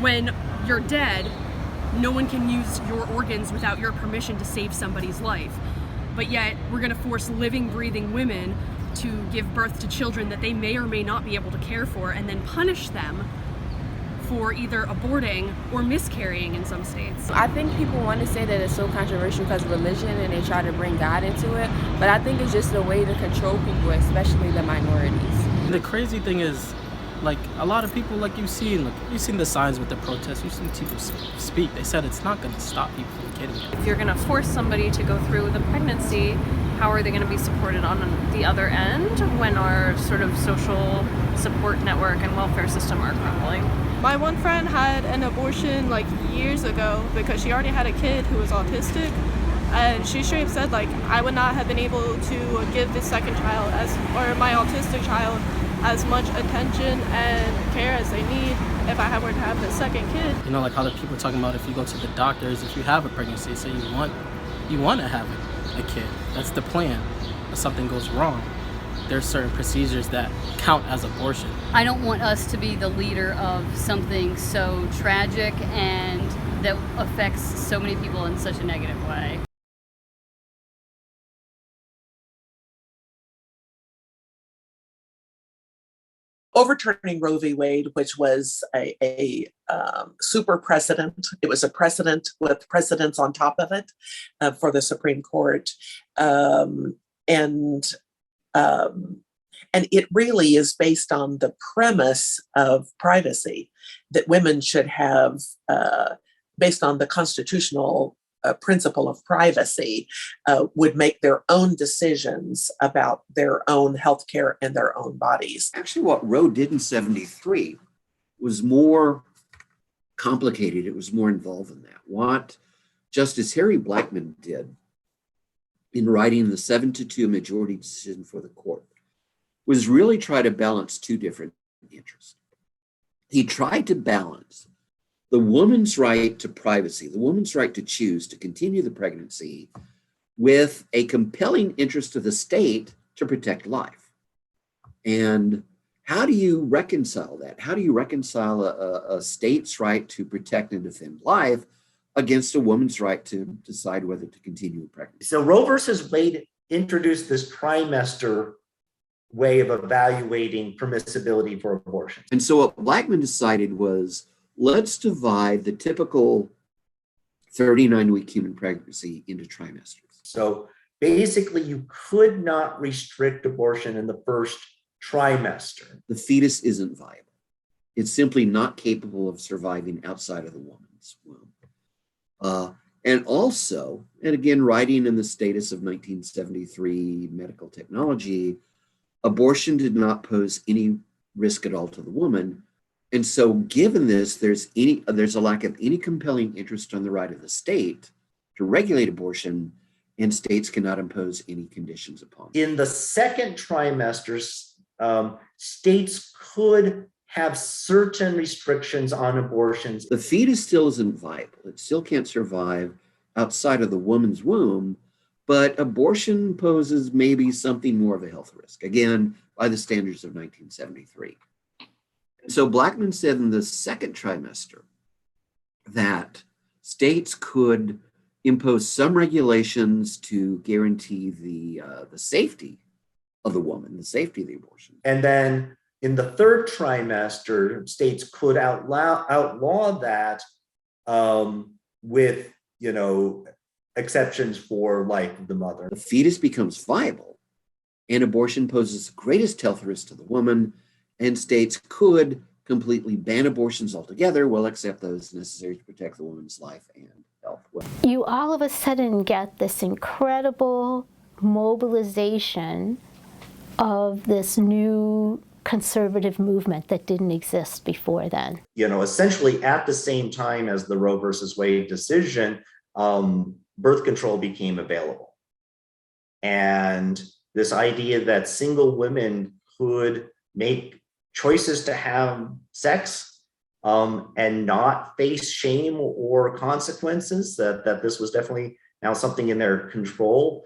When you're dead, no one can use your organs without your permission to save somebody's life. But yet, we're gonna force living, breathing women to give birth to children that they may or may not be able to care for, and then punish them for either aborting or miscarrying in some states. I think people want to say that it's so controversial because of religion and they try to bring God into it, but I think it's just a way to control people, especially the minorities. The crazy thing is, like, a lot of people, like, you've seen the signs with the protests, you've seen people speak. They said it's not going to stop people from getting it. If you're going to force somebody to go through the pregnancy, how are they going to be supported on the other end when our sort of social support network and welfare system are crumbling? My one friend had an abortion like years ago because she already had a kid who was autistic, and she straight up said, like, I would not have been able to give this second child or my autistic child as much attention and care as they need if I were to have the second kid. You know, like how the people are talking about if you go to the doctors, if you have a pregnancy, say you want to have a kid, that's the plan. If something goes wrong, there's certain procedures that count as abortion. I don't want us to be the leader of something so tragic and that affects so many people in such a negative way. Overturning Roe v. Wade, which was a super precedent. It was a precedent with precedents on top of it for the Supreme Court. And it really is based on the premise of privacy, that women should have, based on the constitutional principle of privacy, would make their own decisions about their own healthcare and their own bodies. Actually, what Roe did in 73 was more complicated. It was more involved than that. What Justice Harry Blackmun did in writing the 7-2 majority decision for the court was really try to balance two different interests. He tried to balance the woman's right to privacy, the woman's right to choose to continue the pregnancy, with a compelling interest of the state to protect life. And how do you reconcile that? How do you reconcile a state's right to protect and defend life against a woman's right to decide whether to continue a pregnancy? So Roe versus Wade introduced this trimester way of evaluating permissibility for abortion. And so what Blackmun decided was, let's divide the typical 39-week human pregnancy into trimesters. So basically, you could not restrict abortion in the first trimester. The fetus isn't viable. It's simply not capable of surviving outside of the woman's womb. And also, and again, writing in the Status of 1973 medical technology, abortion did not pose any risk at all to the woman. And so given this, there's a lack of any compelling interest on the right of the state to regulate abortion, and states cannot impose any conditions upon it. In the second trimester, states could have certain restrictions on abortions. The fetus still isn't viable. It still can't survive outside of the woman's womb, but abortion poses maybe something more of a health risk, again, by the standards of 1973. So Blackmun said in the second trimester that states could impose some regulations to guarantee the safety of the woman, the safety of the abortion. And then in the third trimester, states could outlaw that with, exceptions for life of the mother. The fetus becomes viable, and abortion poses the greatest health risk to the woman, and states could completely ban abortions altogether, well, except those necessary to protect the woman's life and health. You all of a sudden get this incredible mobilization of this new conservative movement that didn't exist before then. Essentially at the same time as the Roe versus Wade decision, birth control became available. And this idea that single women could make choices to have sex and not face shame or consequences, that this was definitely now something in their control.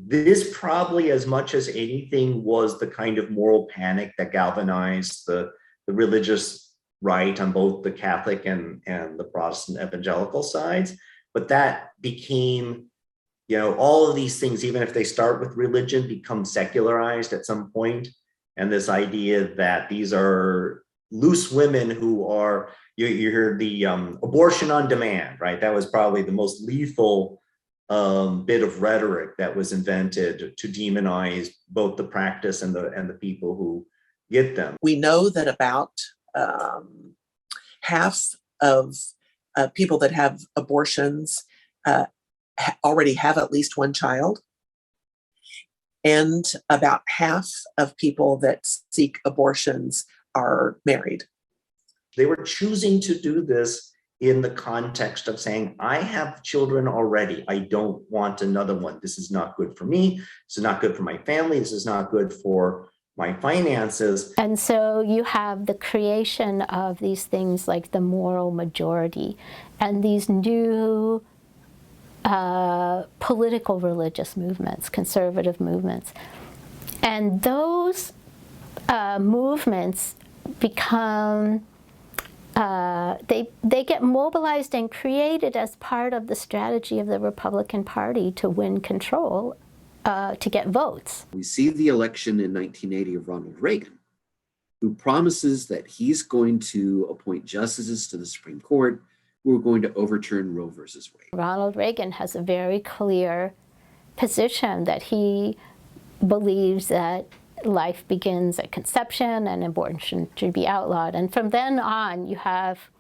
This probably, as much as anything, was the kind of moral panic that galvanized the religious right, on both the Catholic and the Protestant evangelical sides. But that became, all of these things, even if they start with religion, become secularized at some point. And this idea that these are loose women who are, you heard the abortion on demand, right? That was probably the most lethal bit of rhetoric that was invented to demonize both the practice and the people who get them. We know that about half of people that have abortions already have at least one child. And about half of people that seek abortions are married. They were choosing to do this in the context of saying, I have children already. I don't want another one. This is not good for me. This is not good for my family. This is not good for my finances. And so you have the creation of these things like the moral majority and these new political religious movements, conservative movements. And those movements become, they get mobilized and created as part of the strategy of the Republican Party to win control, to get votes. We see the election in 1980 of Ronald Reagan, who promises that he's going to appoint justices to the Supreme Court who are going to overturn Roe versus Wade. Ronald Reagan has a very clear position that he believes that life begins at conception and abortion should be outlawed. And from then on, you have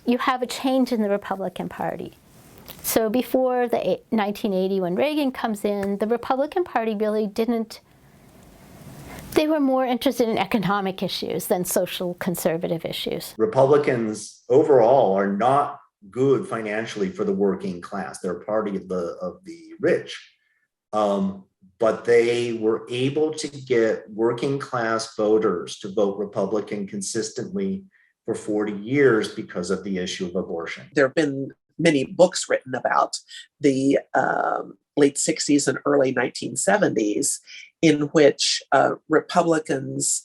a change in the Republican Party. So before the 1980, when Reagan comes in, the Republican Party really didn't, they were more interested in economic issues than social conservative issues. Republicans overall are not good financially for the working class. They're a party of the rich. But they were able to get working class voters to vote Republican consistently for 40 years because of the issue of abortion. There have been many books written about the late 60s and early 1970s in which Republicans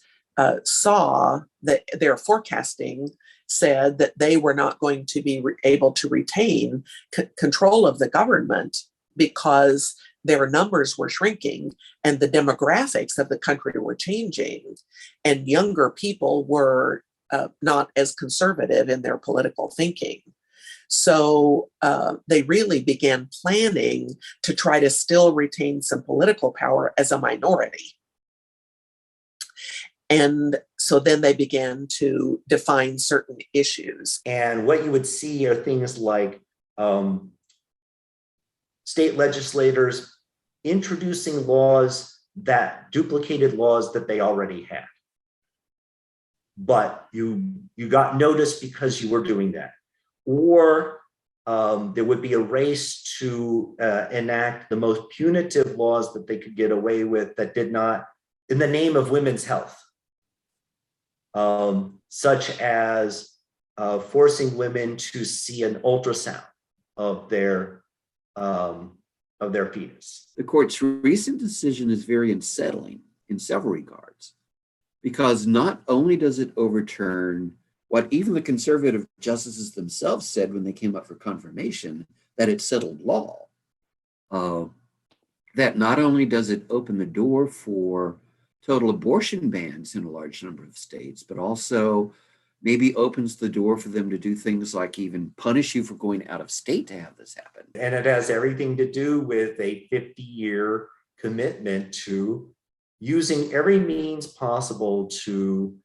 saw that their forecasting said that they were not going to be able to retain control of the government because their numbers were shrinking and the demographics of the country were changing, and younger people were not as conservative in their political thinking. So they really began planning to try to still retain some political power as a minority. And so then they began to define certain issues. And what you would see are things like state legislators introducing laws that duplicated laws that they already had. But you got noticed because you were doing that. Or there would be a race to enact the most punitive laws that they could get away with that did not, in the name of women's health, such as forcing women to see an ultrasound of their fetus. The court's recent decision is very unsettling in several regards, because not only does it overturn what even the conservative justices themselves said when they came up for confirmation, that it's settled law, that not only does it open the door for total abortion bans in a large number of states, but also maybe opens the door for them to do things like even punish you for going out of state to have this happen. And it has everything to do with a 50-year commitment to using every means possible to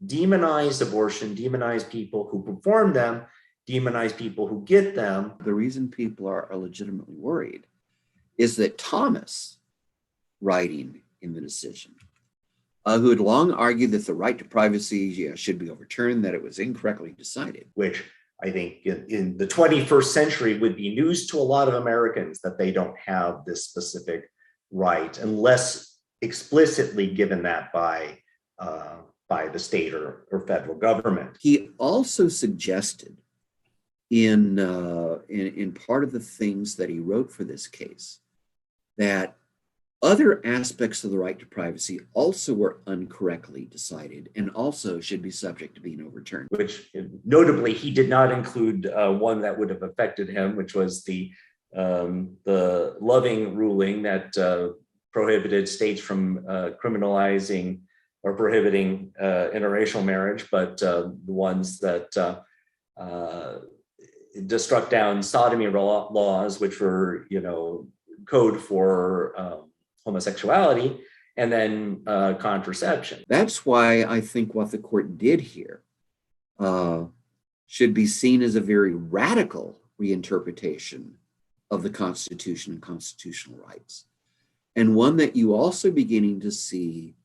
demonize abortion, demonize people who perform them, demonize people who get them. The reason people are legitimately worried is that Thomas, writing in the decision, who had long argued that the right to privacy should be overturned, that it was incorrectly decided. Which I think in the 21st century would be news to a lot of Americans, that they don't have this specific right unless explicitly given that by the state or federal government. He also suggested in part of the things that he wrote for this case that Other aspects of the right to privacy also were incorrectly decided and also should be subject to being overturned. Which notably, he did not include one that would have affected him, which was the Loving ruling that prohibited states from criminalizing or prohibiting interracial marriage, but the ones that just struck down sodomy laws, which were, code for homosexuality, and then contraception. That's why I think what the court did here should be seen as a very radical reinterpretation of the Constitution and constitutional rights, and one that you also beginning to see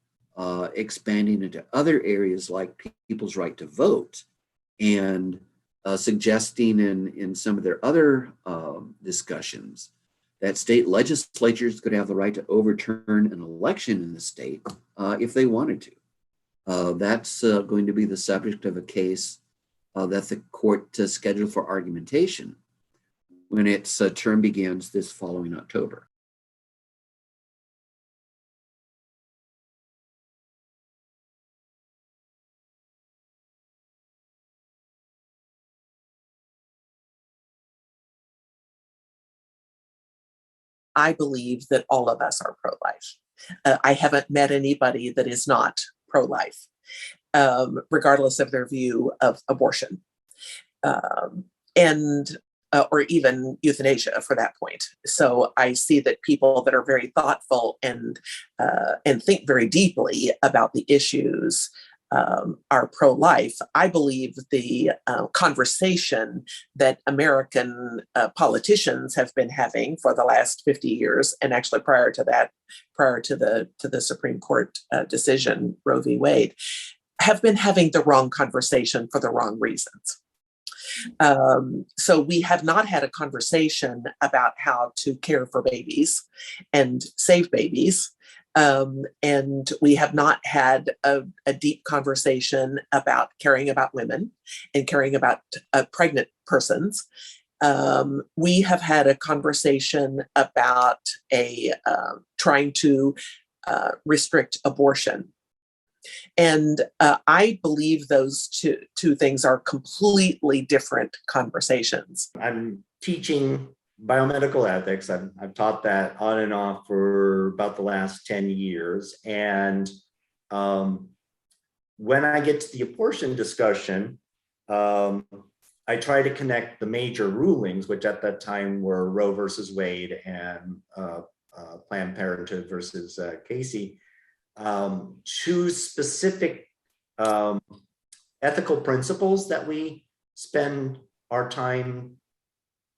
expanding into other areas like people's right to vote, and suggesting in some of their other discussions that state legislatures could have the right to overturn an election in the state if they wanted to. That's going to be the subject of a case that the court scheduled for argumentation when its term begins this following October. I believe that all of us are pro-life. I haven't met anybody that is not pro-life, regardless of their view of abortion, and or even euthanasia for that point. So I see that people that are very thoughtful and think very deeply about the issues are pro-life. I believe the conversation that American politicians have been having for the last 50 years, and actually prior to that, prior to the Supreme Court decision, Roe v. Wade, have been having the wrong conversation for the wrong reasons. So we have not had a conversation about how to care for babies and save babies. And we have not had a deep conversation about caring about women and caring about pregnant persons. We have had a conversation about trying to restrict abortion. And I believe those two things are completely different conversations. I'm teaching biomedical ethics. I've taught that on and off for about the last 10 years. And when I get to the abortion discussion, I try to connect the major rulings, which at that time were Roe versus Wade and Planned Parenthood versus Casey, to specific ethical principles that we spend our time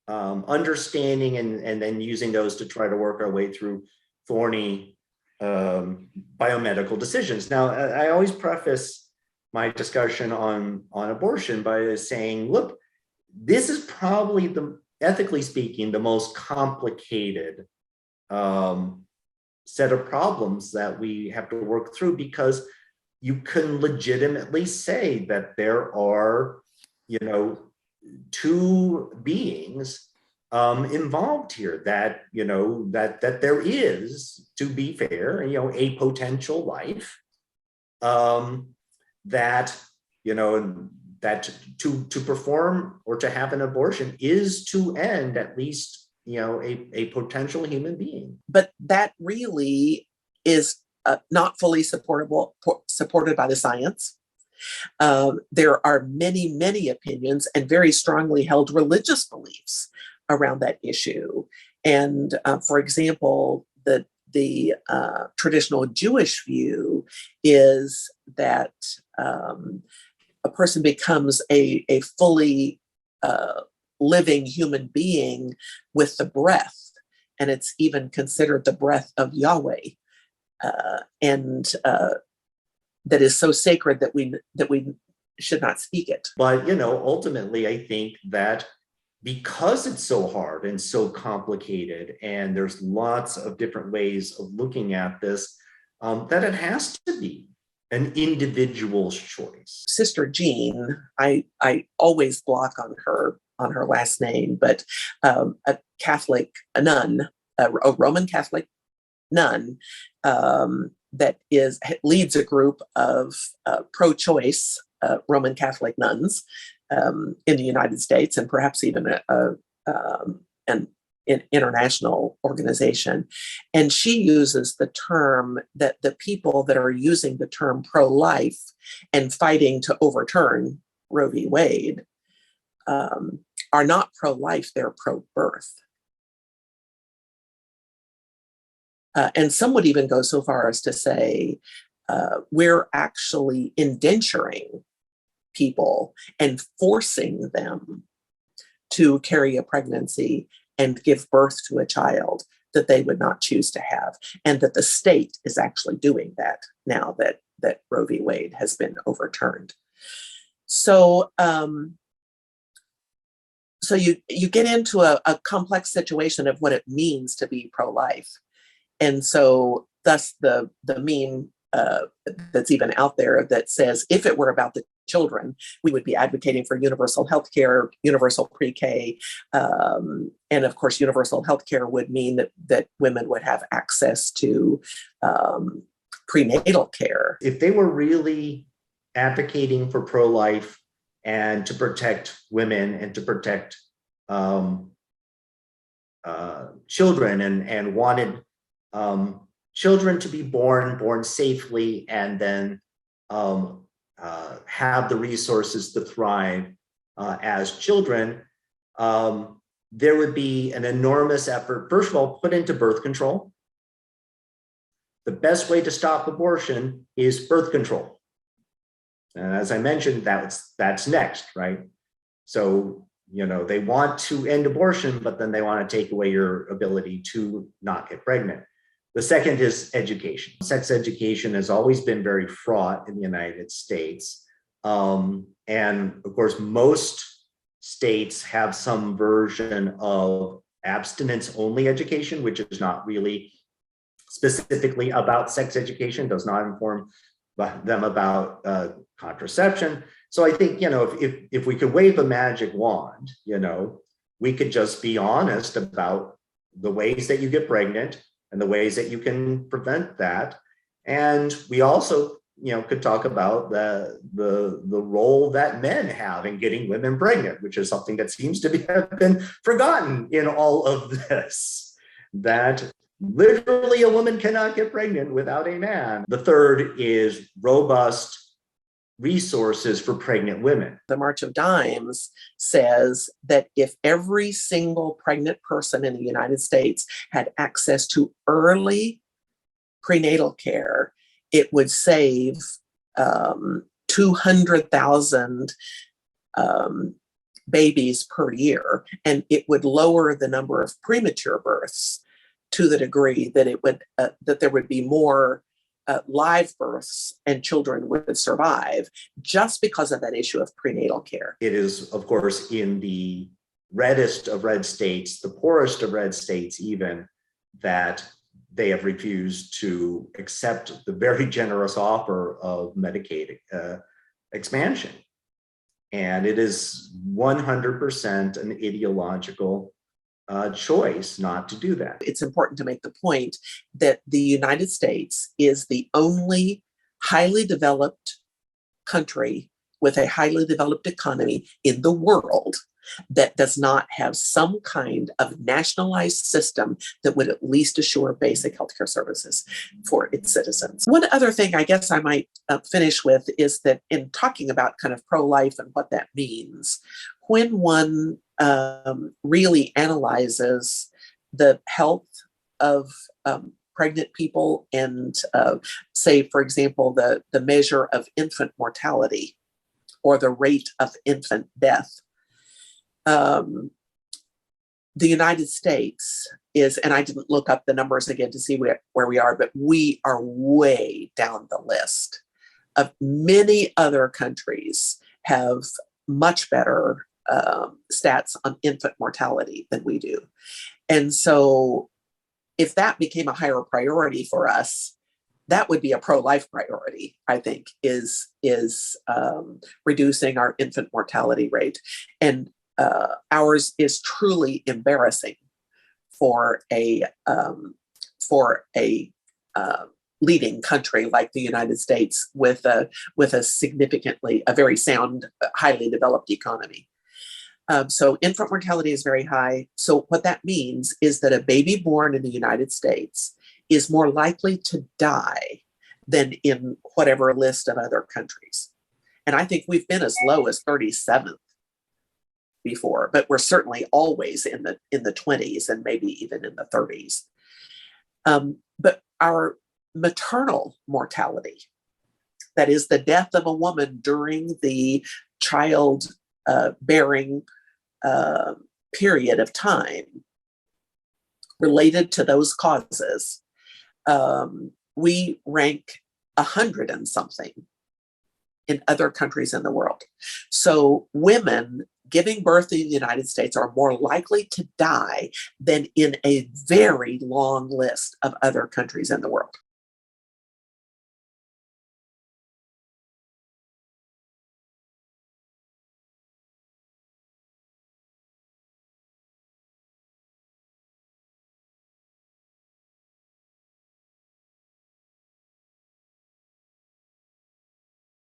understanding and then using those to try to work our way through thorny biomedical decisions. Now, I always preface my discussion on abortion by saying, look, this is probably ethically speaking, the most complicated set of problems that we have to work through, because you can legitimately say that there are, two beings involved here, that that there is, to be fair, a potential life, that that to perform or to have an abortion is to end at least a potential human being. But that really is not fully supported by the science. There are many, many opinions and very strongly held religious beliefs around that issue. And for example, the traditional Jewish view is that a person becomes a fully living human being with the breath, and it's even considered the breath of Yahweh, and that is so sacred that we should not speak it. But ultimately, I think that because it's so hard and so complicated, and there's lots of different ways of looking at this, that it has to be an individual's choice. Sister Jean, I always block on her last name, but a nun, a Roman Catholic nun that leads a group of pro-choice Roman Catholic nuns in the United States, and perhaps even an international organization. And she uses the term that the people that are using the term pro-life and fighting to overturn Roe v. Wade are not pro-life, they're pro-birth. And some would even go so far as to say, we're actually indenturing people and forcing them to carry a pregnancy and give birth to a child that they would not choose to have. And that the state is actually doing that now that Roe v. Wade has been overturned. So, so you get into a complex situation of what it means to be pro-life. And so thus the meme that's even out there that says, if it were about the children, we would be advocating for universal health care, universal pre-K. And of course, universal health care would mean that women would have access to prenatal care. If they were really advocating for pro-life and to protect women and to protect children and wanted children to be born safely and then have the resources to thrive as children, there would be an enormous effort, first of all, put into birth control. The best way to stop abortion is birth control. And as I mentioned, that's next, right? So, they want to end abortion, but then they want to take away your ability to not get pregnant. The second is education. Sex education has always been very fraught in the United States. And of course, most states have some version of abstinence-only education, which is not really specifically about sex education, does not inform them about contraception. So I think, if we could wave a magic wand, we could just be honest about the ways that you get pregnant and the ways that you can prevent that. And we also, could talk about the role that men have in getting women pregnant, which is something that seems to have been forgotten in all of this, that literally a woman cannot get pregnant without a man. The third is robust resources for pregnant women. The March of Dimes says that if every single pregnant person in the United States had access to early prenatal care, it would save 200,000 babies per year, and it would lower the number of premature births to the degree that it would that there would be more live births and children would survive just because of that issue of prenatal care. It is, of course, in the reddest of red states, the poorest of red states even, that they have refused to accept the very generous offer of Medicaid expansion. And it is 100% an ideological choice not to do that. It's important to make the point that the United States is the only highly developed country with a highly developed economy in the world that does not have some kind of nationalized system that would at least assure basic healthcare services for its citizens. One other thing I guess I might finish with is that in talking about kind of pro-life and what that means, when one really analyzes the health of pregnant people and say, for example, the measure of infant mortality or the rate of infant death, the United States is, and I didn't look up the numbers again to see where we are, but we are way down the list of many other countries have much better stats on infant mortality than we do. And so if that became a higher priority for us, that would be a pro-life priority, I think, is reducing our infant mortality rate. And ours is truly embarrassing for a for a leading country like the United States with a very sound, highly developed economy. So infant mortality is very high. So what that means is that a baby born in the United States is more likely to die than in whatever list of other countries. And I think we've been as low as 37th before, but we're certainly always in the 20s and maybe even in the 30s. But our maternal mortality, that is the death of a woman during the child bearing period of time related to those causes, we rank 100 and something in other countries in the world. So women giving birth in the United States are more likely to die than in a very long list of other countries in the world.